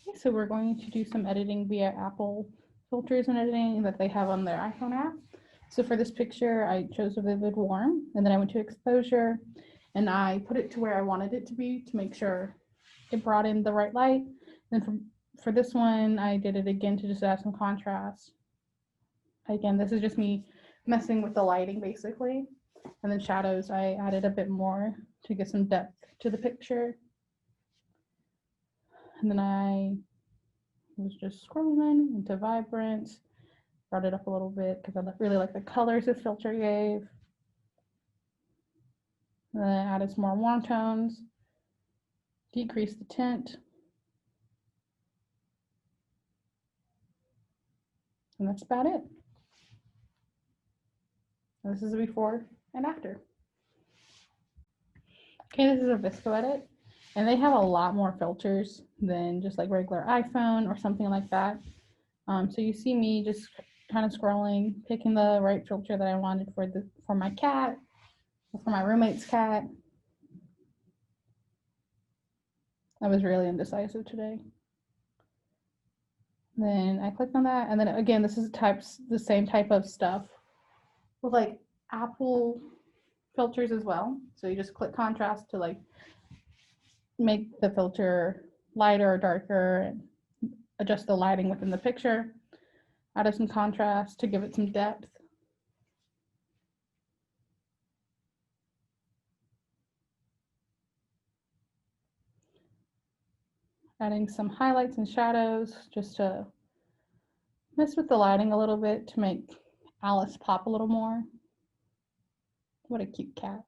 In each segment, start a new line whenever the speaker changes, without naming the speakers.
Okay, so we're going to do some editing via Apple filters and editing that they have on their iPhone app. So for this picture, I chose a vivid warm, and then I went to exposure, and I put it to where I wanted it to be to make sure it brought in the right light. And then for this one, I did it again to just add some contrast. Again, this is just me messing with the lighting basically. And then shadows, I added a bit more to get some depth to the picture. And then I was just scrolling into vibrance, brought it up a little bit because I really like the colors this filter gave. And then I added some more warm tones, decreased the tint. And that's about it. And this is a before and after. Okay, this is a VSCO edit, and they have a lot more filters than just like regular iPhone or something like that. So you see me just kind of scrolling, picking the right filter that I wanted for my cat, or for my roommate's cat. I was really indecisive today. Then I clicked on that, and then again, this is the same type of stuff with like Apple filters as well. So you just click contrast to like make the filter lighter or darker and adjust the lighting within the picture. Added some contrast to give it some depth. Adding some highlights and shadows just to mess with the lighting a little bit to make Alice pop a little more. What a cute cat.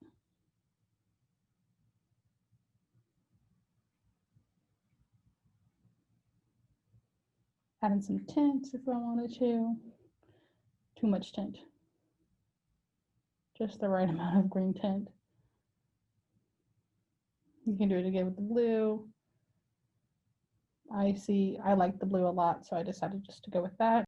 Adding some tint if I wanted to. Too much tint. Just the right amount of green tint. You can do it again with the blue. I like the blue a lot, so I decided just to go with that.